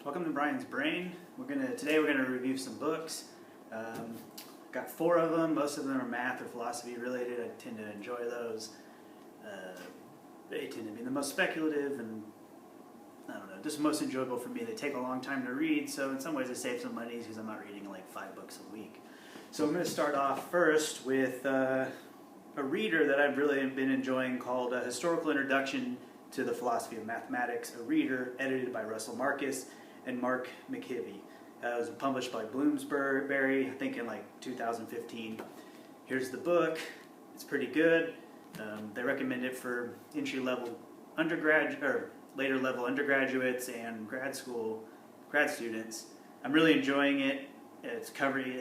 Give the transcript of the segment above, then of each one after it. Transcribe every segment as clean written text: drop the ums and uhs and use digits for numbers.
Welcome to Brian's Brain. Today we're gonna review some books. Got 4 of them. Most of them are math or philosophy related. I tend to enjoy those. They tend to be the most speculative and I don't know, just most enjoyable for me. They take a long time to read, so in some ways I save some money because I'm not reading like 5 books a week. So I'm going to start off first with a reader that I've really been enjoying called A Historical Introduction to the Philosophy of Mathematics, a reader edited by Russell Marcus and Mark McKibby. It was published by Bloomsbury, I think in like 2015. Here's the book. It's pretty good. They recommend it for entry-level undergraduate or later-level undergraduates and grad students. I'm really enjoying it. It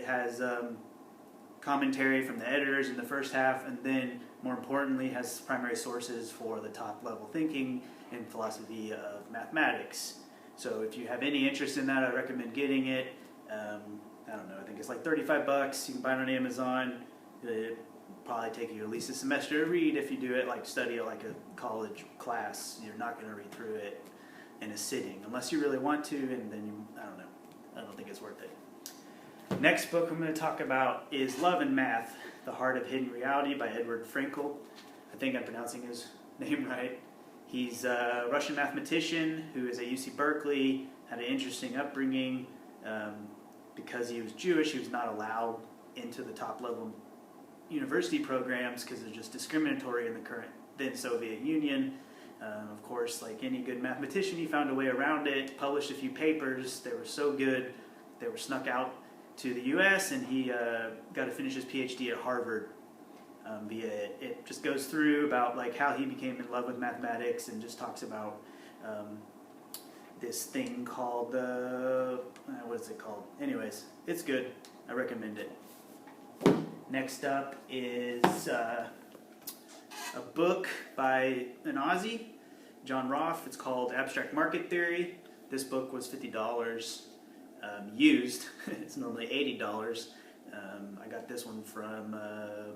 has commentary from the editors in the first half, and then more importantly has primary sources for the top-level thinking in philosophy of mathematics. So if you have any interest in that, I recommend getting it. I don't know, I think it's like 35 bucks. You can buy it on Amazon. It'll probably take you at least a semester to read if you do it, like study it like a college class. You're not going to read through it in a sitting, unless you really want to, and then I don't know. I don't think it's worth it. Next book I'm going to talk about is Love and Math, The Heart of Hidden Reality by Edward Frankel. I think I'm pronouncing his name right. He's a Russian mathematician who is at UC Berkeley, had an interesting upbringing. Because he was Jewish, he was not allowed into the top-level university programs because they're just discriminatory in the current then Soviet Union. Of course, like any good mathematician, he found a way around it, published a few papers. They were so good, they were snuck out to the U.S., and he got to finish his PhD at Harvard via it. It just goes through about like how he became in love with mathematics and just talks about this thing called what is it called? Anyways, it's good. I recommend it. Next up is a book by an Aussie, John Roth. It's called Abstract Market Theory. This book was $50 used. It's normally $80. I got this one from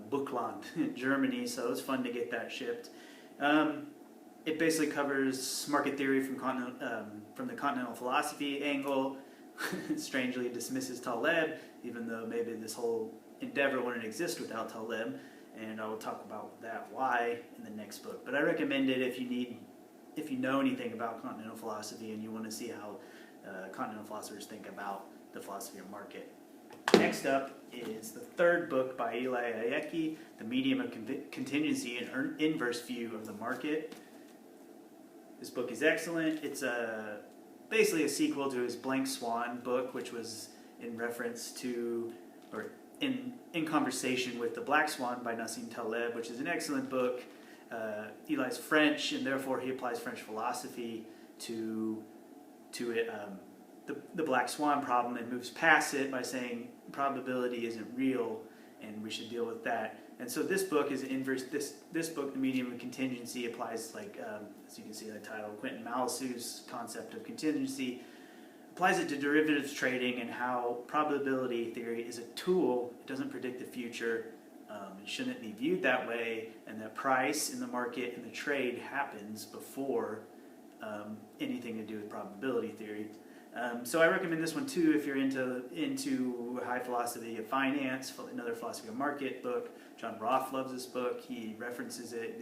Bookland in Germany, so it was fun to get that shipped. It basically covers market theory from the continental philosophy angle. Strangely dismisses Taleb, even though maybe this whole endeavor wouldn't exist without Taleb, and I will talk about that why in the next book. But I recommend it if you know anything about continental philosophy and you want to see how continental philosophers think about the philosophy of market. Next up is the 3rd book by Eli Ayeki, The Medium-Contingency-Inverse-View-Market. This book is excellent. It's basically a sequel to his Blank Swan book, which was in reference to, or in conversation with The Black Swan by Nassim Taleb, which is an excellent book. Eli's French, and therefore he applies French philosophy to it, the Black Swan problem, and moves past it by saying probability isn't real and we should deal with that. And so this book is inverse. This book, The Medium of Contingency, applies, like as you can see in the title, Quentin Malasu's concept of contingency, applies it to derivatives trading and how probability theory is a tool. It doesn't predict the future. It shouldn't be viewed that way, and that price in the market and the trade happens before anything to do with probability theory. So I recommend this one too if you're into high philosophy of finance, another philosophy of market book. John Roth loves this book. He references it.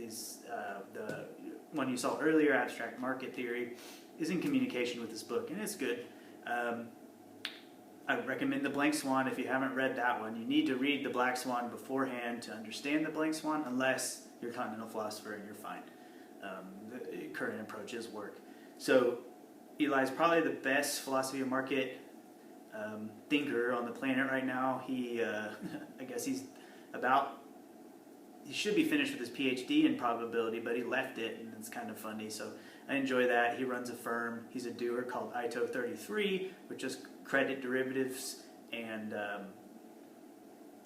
The one you saw earlier, Abstract Market Theory, is in communication with this book, and it's good. I recommend The Blank Swan if you haven't read that one. You need to read The Black Swan beforehand to understand The Blank Swan, unless you're a continental philosopher and you're fine. The current approaches work. So Eli's probably the best philosophy of market thinker on the planet right now. He, I guess he should be finished with his PhD in probability, but he left it, and it's kind of funny. So I enjoy that. He runs a firm. He's a doer called ITO 33, which is credit derivatives and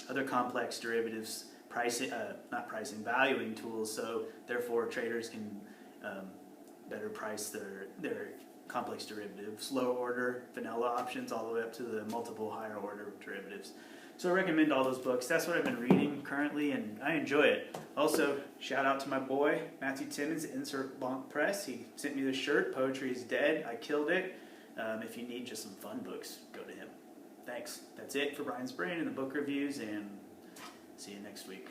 other complex derivatives, valuing tools. So therefore, traders can better price their complex derivatives, lower order vanilla options, all the way up to the multiple higher order derivatives. So I recommend all those books. That's what I've been reading currently, and I enjoy it. Also, shout out to my boy, Matthew Timmons at Insert Bonk Press. He sent me this shirt, Poetry is Dead. I killed it. If you need just some fun books, go to him. Thanks. That's it for Brian's Brain and the book reviews, and see you next week.